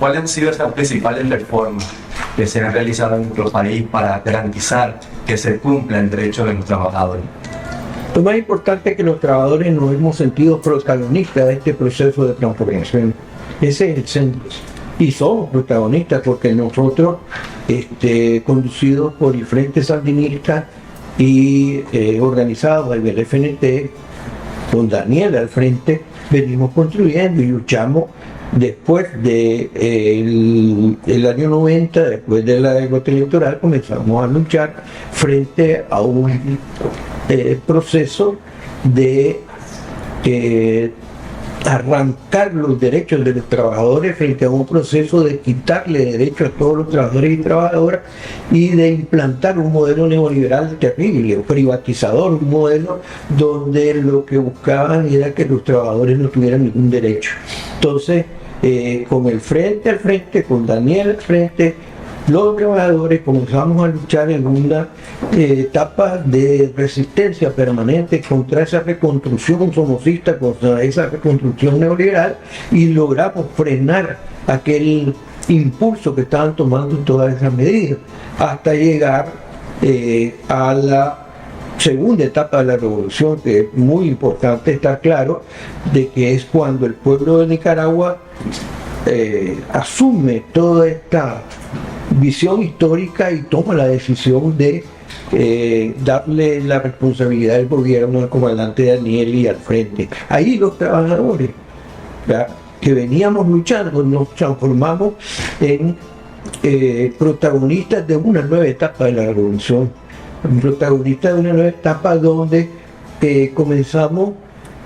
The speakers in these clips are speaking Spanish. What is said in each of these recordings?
¿cuáles han sido estas principales reformas que se han realizado en nuestro país para garantizar que se cumpla el derecho de los trabajadores? Lo más importante es que los trabajadores nos hemos sentido protagonistas de este proceso de transformación. Ese es el centro. Y somos protagonistas porque nosotros, conducidos por el Frente Sandinista y organizados del FNT, con Daniel al frente, venimos construyendo y luchamos después del año 90, después de la derrota electoral, comenzamos a luchar frente a un proceso de arrancar los derechos de los trabajadores frente a un proceso de quitarle derechos a todos los trabajadores y trabajadoras y de implantar un modelo neoliberal terrible, privatizador, un modelo donde lo que buscaban era que los trabajadores no tuvieran ningún derecho. Entonces, con el frente al frente, con Daniel al frente, los trabajadores comenzamos a luchar en una etapa de resistencia permanente contra esa reconstrucción somocista, contra esa reconstrucción neoliberal, y logramos frenar aquel impulso que estaban tomando todas esas medidas, hasta llegar a la segunda etapa de la revolución, que es muy importante estar claro, de que es cuando el pueblo de Nicaragua asume toda esta visión histórica y toma la decisión de darle la responsabilidad del gobierno al comandante Daniel y al frente. Ahí los trabajadores, ¿verdad?, que veníamos luchando, nos transformamos en protagonistas de una nueva etapa de la revolución, protagonistas de una nueva etapa donde comenzamos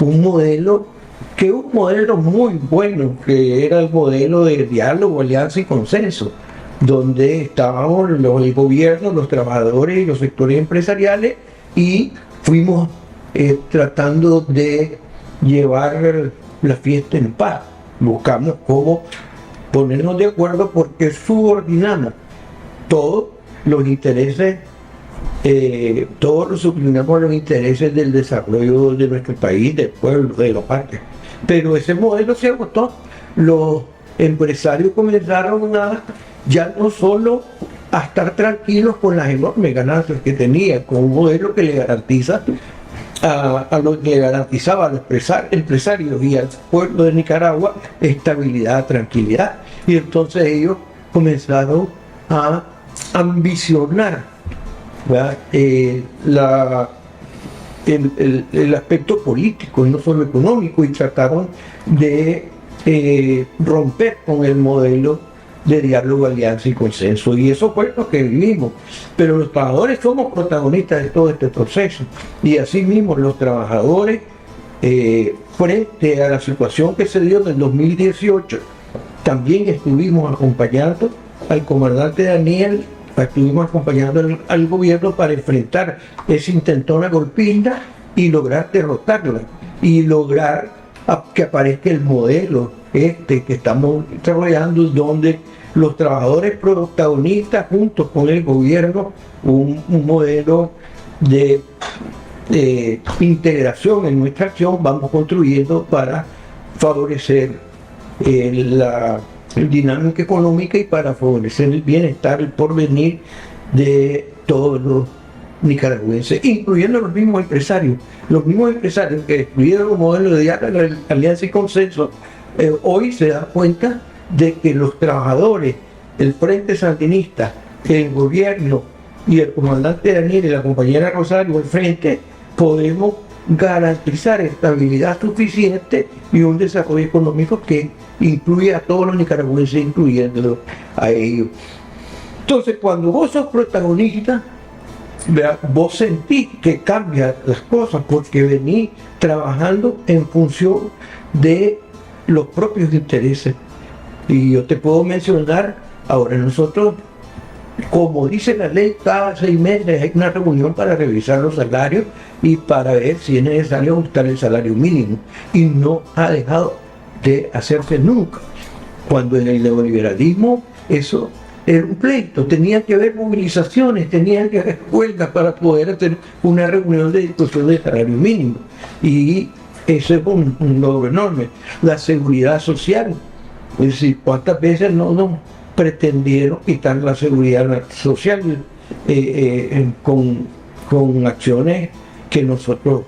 un modelo que es un modelo muy bueno, que era el modelo de diálogo, alianza y consenso, donde estábamos el gobierno, los trabajadores y los sectores empresariales, y fuimos tratando de llevar la fiesta en paz. Buscamos cómo ponernos de acuerdo porque subordinamos todos los intereses, todos subordinamos los intereses del desarrollo de nuestro país, del pueblo, de los parques. Pero ese modelo se agotó. Los empresarios comenzaron a ya no solo a estar tranquilos con las enormes ganancias que tenía, con un modelo que le garantiza a lo que le garantizaba a los empresarios y al pueblo de Nicaragua estabilidad, tranquilidad. Y entonces ellos comenzaron a ambicionar, el aspecto político y no solo económico, y trataron de romper con el modelo de diálogo, alianza y consenso, y eso fue lo que vivimos. Pero los trabajadores somos protagonistas de todo este proceso, y así mismo los trabajadores, frente a la situación que se dio en el 2018, también estuvimos acompañando al comandante Daniel, estuvimos acompañando al gobierno para enfrentar esa intentona golpista y lograr derrotarla, y lograr que aparezca el modelo que estamos desarrollando, donde los trabajadores protagonistas junto con el gobierno, un modelo de integración en nuestra acción, vamos construyendo para favorecer la dinámica económica y para favorecer el bienestar, el porvenir de todos los nicaragüenses, incluyendo los mismos empresarios que excluyeron los modelos de diálogo, alianza y consenso. Hoy se da cuenta de que los trabajadores, el Frente Sandinista, el gobierno y el comandante Daniel y la compañera Rosario al frente, podemos garantizar estabilidad suficiente y un desarrollo económico que incluye a todos los nicaragüenses, incluyéndolo a ellos. Entonces, cuando vos sos protagonista, vos sentís que cambian las cosas porque venís trabajando en función de los propios intereses. Y yo te puedo mencionar, ahora nosotros, como dice la ley, cada 6 meses hay una reunión para revisar los salarios y para ver si es necesario ajustar el salario mínimo. Y no ha dejado de hacerse nunca. Cuando en el neoliberalismo eso era un pleito, tenía que haber movilizaciones, tenía que haber huelgas para poder hacer una reunión de discusión del salario mínimo. Y eso es un logro enorme. La seguridad social, Es decir, cuántas veces no nos pretendieron quitar la seguridad social con acciones que nosotros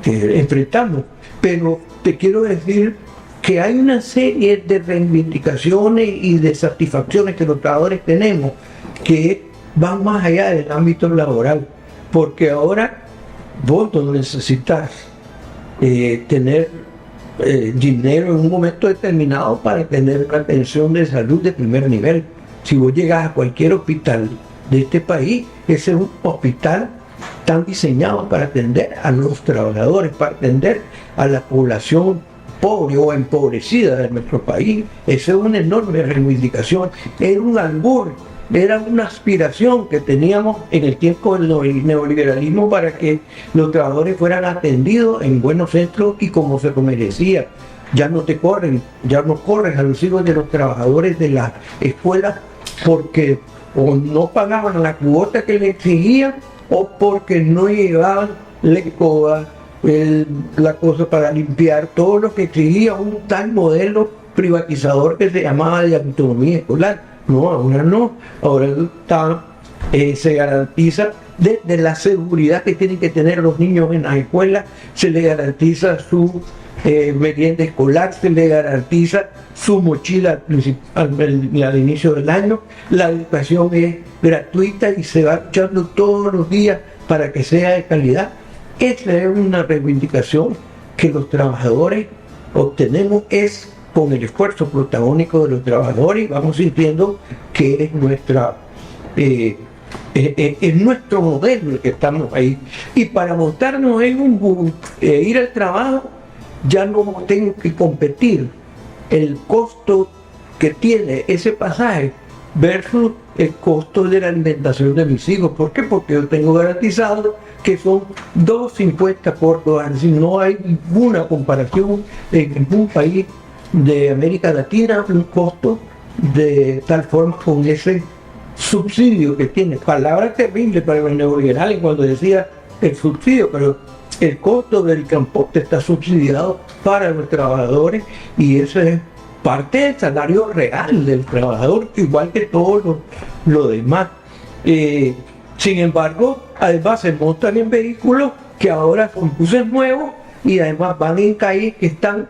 enfrentamos. Pero te quiero decir que hay una serie de reivindicaciones y de satisfacciones que los trabajadores tenemos que van más allá del ámbito laboral, porque ahora vos no necesitas tener dinero en un momento determinado para tener una atención de salud de primer nivel. Si vos llegas a cualquier hospital de este país, ese es un hospital tan diseñado para atender a los trabajadores, para atender a la población pobre o empobrecida de nuestro país. Esa es una enorme reivindicación, era un albur, era una aspiración que teníamos en el tiempo del neoliberalismo para que los trabajadores fueran atendidos en buenos centros y como se lo merecía. Ya no corren a los hijos de los trabajadores de las escuelas porque o no pagaban la cuota que le exigían o porque no llevaban la escoba, la cosa para limpiar, todo lo que exigía un tal modelo privatizador que se llamaba de autonomía escolar. No, ahora no, ahora se garantiza desde la seguridad que tienen que tener los niños en las escuelas, se les garantiza su merienda escolar, se les garantiza su mochila al inicio del año, la educación es gratuita y se va luchando todos los días para que sea de calidad. Esta es una reivindicación que los trabajadores obtenemos, es con el esfuerzo protagónico de los trabajadores, y vamos sintiendo que es nuestro modelo el que estamos ahí. Y para montarnos en un bus, ir al trabajo, ya no tengo que competir el costo que tiene ese pasaje versus el costo de la alimentación de mis hijos. ¿Por qué? Porque yo tengo garantizado que son $2.50 por dólar. Si no hay ninguna comparación en ningún país de América Latina, un costo de tal forma con ese subsidio que tiene. Palabra terrible para los neoliberales cuando decía el subsidio, pero el costo del transporte está subsidiado para los trabajadores y eso es parte del salario real del trabajador, igual que todo lo demás. Sin embargo, además se montan en vehículos que ahora son buses nuevos y además van en calles que están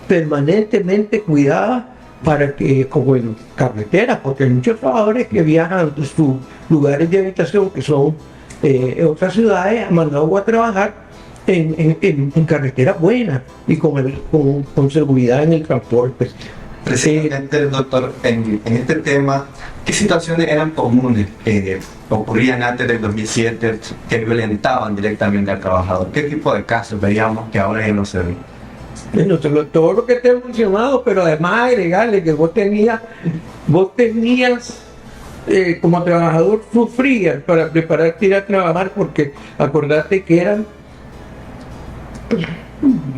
permanentemente cuidadas para que, como en carreteras, porque hay muchos trabajadores que viajan de sus lugares de habitación, que son en otras ciudades, han mandado a trabajar en carreteras buenas y con seguridad en el transporte. Precisamente, doctor, en este tema, ¿qué situaciones eran comunes ocurrían antes del 2007 que violentaban directamente al trabajador? ¿Qué tipo de casos veíamos que ahora ya no se ven? Bueno, todo lo que te he mencionado, pero además agregarle que vos tenías como trabajador sufrías para prepararte ir a trabajar, porque acordate que eran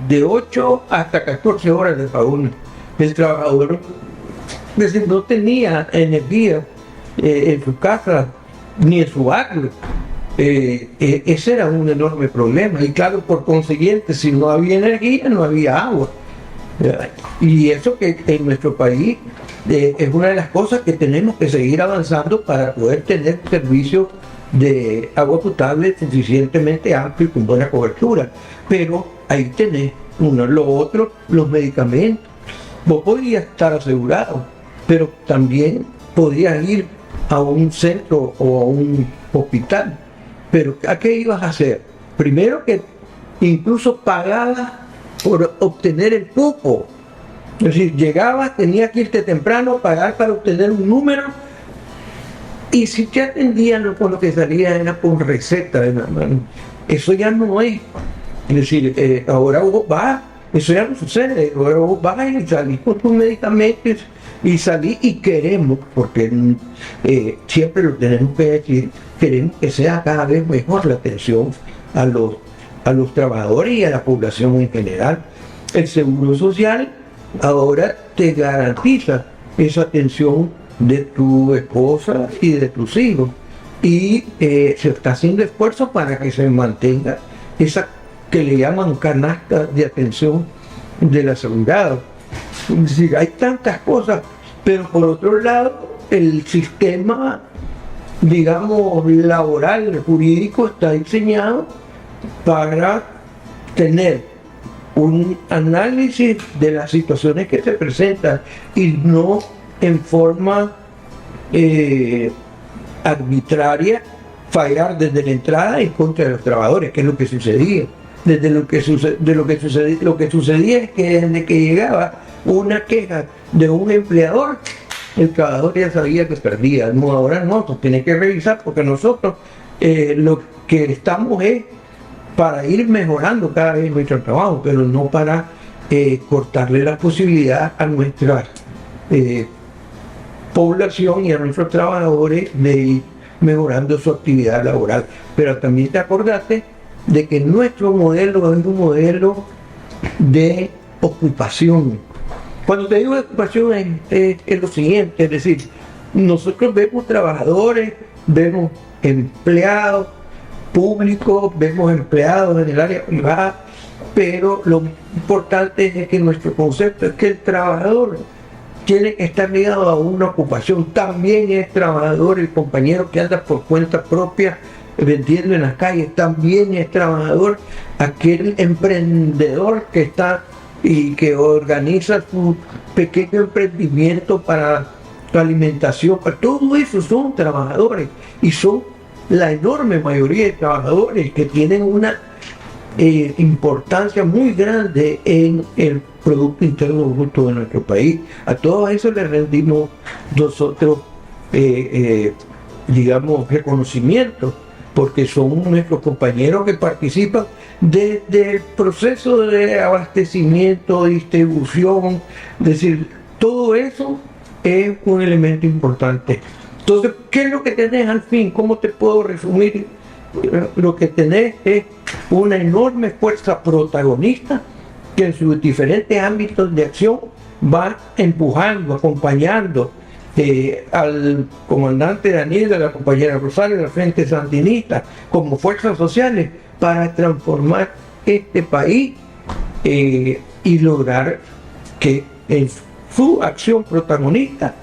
de 8 hasta 14 horas de fauna. El trabajador no tenía energía en su casa ni en su barrio. Ese era un enorme problema y claro, por consiguiente, si no había energía no había agua. Y eso que en nuestro país es una de las cosas que tenemos que seguir avanzando para poder tener servicios de agua potable suficientemente amplio y con buena cobertura. Pero ahí tenés uno. Lo otro, los medicamentos. Vos podrías estar asegurado, pero también podrías ir a un centro o a un hospital. Pero ¿a qué ibas a hacer? Primero que incluso pagabas por obtener el cupo. Es decir, llegabas, tenías que irte temprano, pagar para obtener un número, y si te atendían con lo que salía era por receta. Eso ya no es. Es decir, ahora vos vas, eso ya no sucede, ahora vos vas y salís con tus medicamentos y salís y queremos, porque siempre lo tenemos que decir, queremos que sea cada vez mejor la atención a los trabajadores y a la población en general. El Seguro Social ahora te garantiza esa atención de tu esposa y de tus hijos y se está haciendo esfuerzo para que se mantenga esa que le llaman canasta de atención del asegurado. Es decir, hay tantas cosas, pero por otro lado, el sistema, digamos, laboral, jurídico, está diseñado para tener un análisis de las situaciones que se presentan y no en forma arbitraria fallar desde la entrada en contra de los trabajadores, que es lo que sucedía. Lo que sucedía es que desde que llegaba una queja de un empleador, el trabajador ya sabía que perdía. No, ahora no, pues tiene que revisar, porque nosotros lo que estamos es para ir mejorando cada vez nuestro trabajo, pero no para cortarle la posibilidad a nuestra población y a nuestros trabajadores de ir mejorando su actividad laboral. Pero también te acordaste de que nuestro modelo es un modelo de ocupación. Cuando te digo de ocupación es lo siguiente, es decir, nosotros vemos trabajadores, vemos empleados públicos, vemos empleados en el área privada, pero lo importante es que nuestro concepto es que el trabajador tiene que estar ligado a una ocupación. También es trabajador el compañero que anda por cuenta propia vendiendo en las calles, también es trabajador aquel emprendedor que está y que organiza su pequeño emprendimiento para su alimentación. Todo eso son trabajadores y son la enorme mayoría de trabajadores que tienen una importancia muy grande en el Producto Interno Bruto de nuestro país. A todo eso le rendimos nosotros, digamos, reconocimiento, porque son nuestros compañeros que participan desde el proceso de abastecimiento, distribución, es decir, todo eso es un elemento importante. Entonces, ¿qué es lo que tenés al fin? ¿Cómo te puedo resumir? Lo que tenés es una enorme fuerza protagonista que en sus diferentes ámbitos de acción va empujando, acompañando al comandante Daniel, a la compañera Rosario, de la Frente Sandinista, como fuerzas sociales para transformar este país y lograr que en su acción protagonista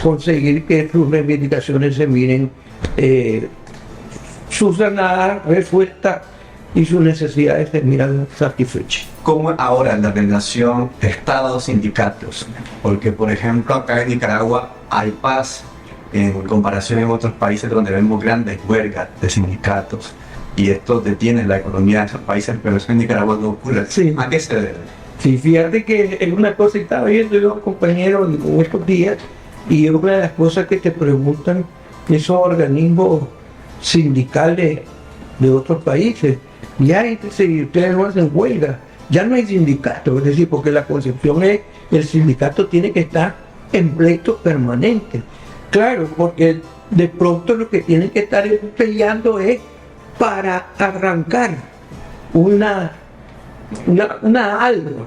conseguir que sus reivindicaciones se miren subsanadas, resueltas y sus necesidades se miran satisfechas. ¿Cómo ahora la relación Estado-sindicatos? Porque, por ejemplo, acá en Nicaragua hay paz en comparación en otros países donde vemos grandes huelgas de sindicatos y esto detiene la economía de esos países, pero eso en Nicaragua no ocurre. Sí. ¿A qué se debe? Sí, fíjate que es una cosa que estaba viendo yo, compañeros, en estos días, y es una de las cosas que te preguntan esos organismos sindicales de otros países. Ya ustedes no hacen huelga, ya no hay sindicato, es decir, porque la concepción es el sindicato tiene que estar en pleito permanente. Claro, porque de pronto lo que tienen que estar peleando es para arrancar algo.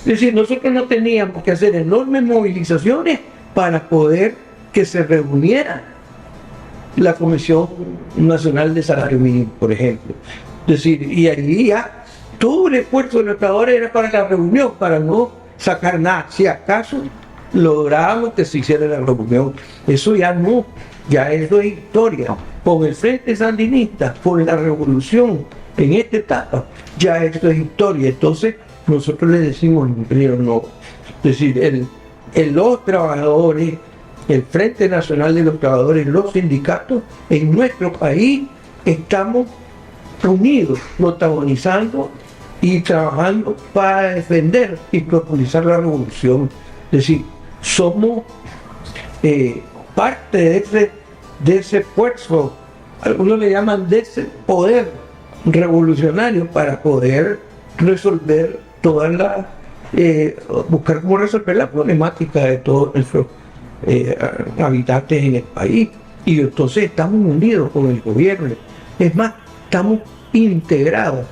Es decir, nosotros no teníamos que hacer enormes movilizaciones para poder que se reuniera la Comisión Nacional de Salario Mínimo, por ejemplo. Es decir, y allí ya todo el esfuerzo de los trabajadores era para la reunión, para no sacar nada. Si acaso lográbamos que se hiciera la reunión, eso ya no, ya eso es historia. Con el Frente Sandinista, con la revolución en esta etapa, ya esto es historia. Entonces nosotros le decimos, ingeniero, no. Es decir, los trabajadores, el Frente Nacional de los Trabajadores, los sindicatos, en nuestro país estamos unidos, protagonizando y trabajando para defender y profundizar la revolución. Es decir, somos parte de ese esfuerzo, algunos le llaman de ese poder revolucionario para poder resolver buscar cómo resolver la problemática de todos nuestros habitantes en el país. Y entonces estamos unidos con el gobierno. Es más, estamos integrados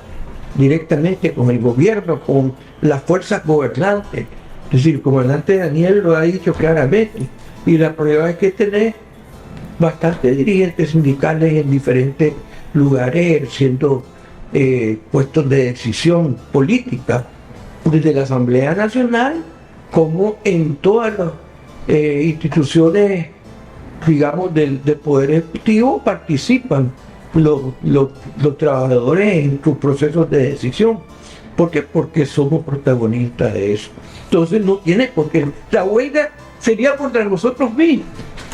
directamente con el gobierno, con las fuerzas gobernantes. Es decir, el comandante Daniel lo ha dicho claramente. Y la prueba es que tenés bastantes dirigentes sindicales en diferentes lugares, siendo puestos de decisión política, desde la Asamblea Nacional como en todas las instituciones, digamos, del Poder Ejecutivo participan los trabajadores en sus procesos de decisión, porque somos protagonistas de eso. Entonces no tiene, porque la huelga sería contra nosotros mismos,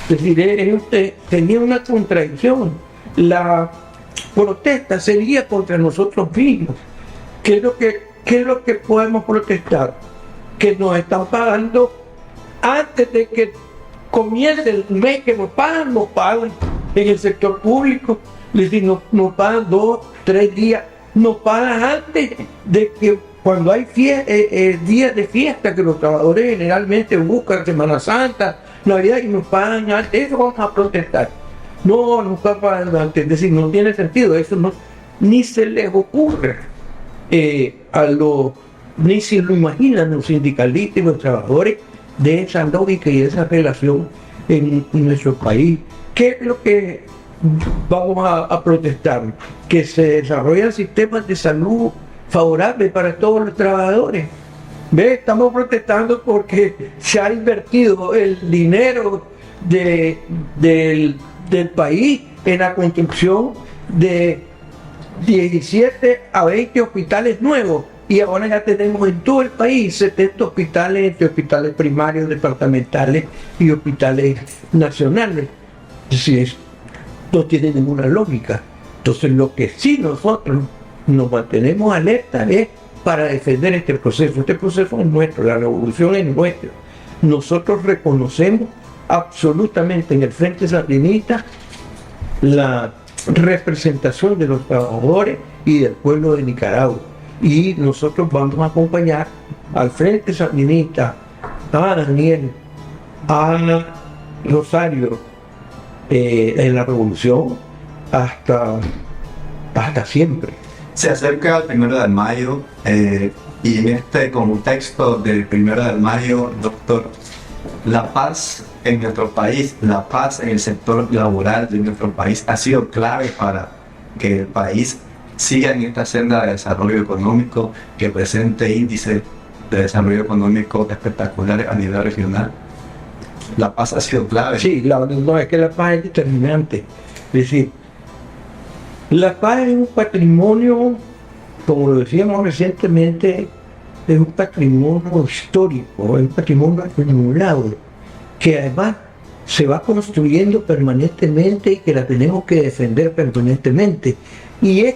es decir, tenía una contradicción. La protesta sería contra nosotros mismos. ¿Qué es lo que podemos protestar? Que nos están pagando antes de que comience el mes que nos pagan en el sector público. Es decir, nos pagan 2, 3 días, nos pagan antes de que, cuando hay días de fiesta que los trabajadores generalmente buscan, Semana Santa, Navidad, y nos pagan antes. Eso vamos a protestar. No, nos están pagando antes. Es decir, no tiene sentido. Eso no, ni se les ocurre ni se lo imaginan los sindicalistas y los trabajadores de esa lógica y de esa relación en nuestro país. ¿Qué es lo que vamos a protestar? Que se desarrollen sistemas de salud favorables para todos los trabajadores. Estamos protestando porque se ha invertido el dinero del país en la construcción de 17 a 20 hospitales nuevos, y ahora ya tenemos en todo el país 70 hospitales, entre hospitales primarios, departamentales y hospitales nacionales. Es decir, no tiene ninguna lógica. Entonces, lo que sí nosotros nos mantenemos alerta es para defender este proceso. Este proceso es nuestro, la revolución es nuestra. Nosotros reconocemos absolutamente en el Frente Sandinista la representación de los trabajadores y del pueblo de Nicaragua. Y nosotros vamos a acompañar al Frente Sandinista, a Daniel, a Rosario, en la revolución hasta siempre. Se acerca el 1 de mayo y en este contexto del 1 de mayo, doctor, la paz en nuestro país, la paz en el sector laboral de nuestro país ha sido clave para que el país siga en esta senda de desarrollo económico, que presente índices de desarrollo económico espectaculares a nivel regional. La paz ha sido clave. Sí, no, es que la paz es determinante. Es decir, la paz es un patrimonio, como lo decíamos recientemente, es un patrimonio histórico, es un patrimonio acumulado, que además se va construyendo permanentemente y que la tenemos que defender permanentemente. Y es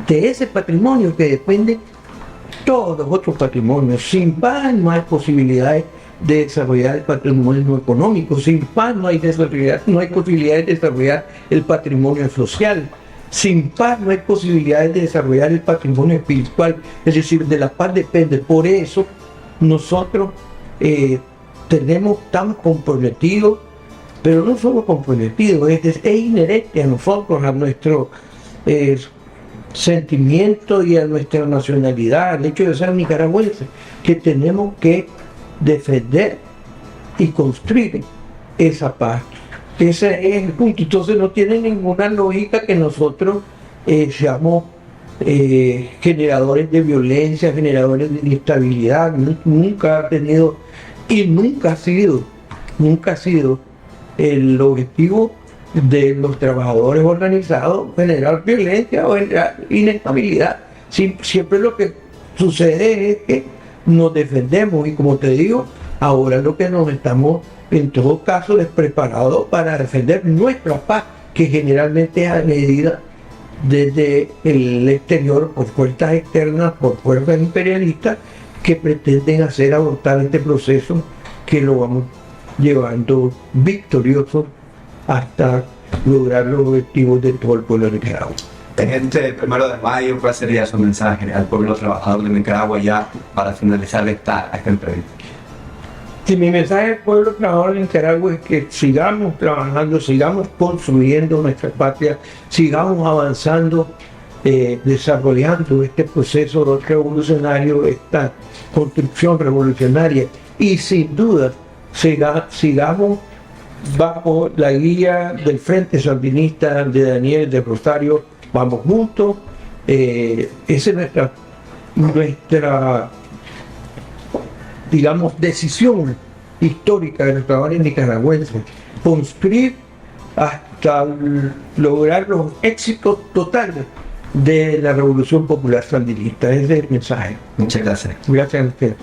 de ese patrimonio que dependen todos los otros patrimonios. Sin paz no hay posibilidades de desarrollar el patrimonio económico, sin paz no hay posibilidades de desarrollar el patrimonio social. Sin paz no hay posibilidades de desarrollar el patrimonio espiritual, es decir, de la paz depende. Por eso nosotros estamos comprometidos, pero no solo comprometidos, es inherente a nosotros, a nuestro sentimiento y a nuestra nacionalidad, el hecho de ser nicaragüenses, que tenemos que defender y construir esa paz. Ese es el punto. Entonces no tiene ninguna lógica que nosotros seamos generadores de violencia, generadores de inestabilidad. Nunca ha tenido y nunca ha sido el objetivo de los trabajadores organizados generar violencia o generar inestabilidad. Siempre lo que sucede es que nos defendemos, y como te digo, ahora lo que nos estamos en todo caso despreparados para defender nuestra paz, que generalmente es agredida desde el exterior por fuerzas externas, por fuerzas imperialistas que pretenden hacer abortar este proceso, que lo vamos llevando victorioso hasta lograr los objetivos de todo el pueblo de Nicaragua. En este 1 de mayo, ¿cuál sería su mensaje al pueblo trabajador de Nicaragua ya para finalizar esta entrevista? Si mi mensaje al pueblo trabajador de Nicaragua es que sigamos trabajando, sigamos construyendo nuestra patria, sigamos avanzando, desarrollando este proceso revolucionario, esta construcción revolucionaria, y sin duda sigamos bajo la guía del Frente Sandinista, de Daniel, de Rosario. Vamos juntos. Esa es nuestra digamos, decisión histórica de los trabajadores nicaragüenses, construir hasta lograr los éxitos totales de la Revolución Popular Sandinista. Ese es el mensaje. Muchas gracias. Gracias a usted.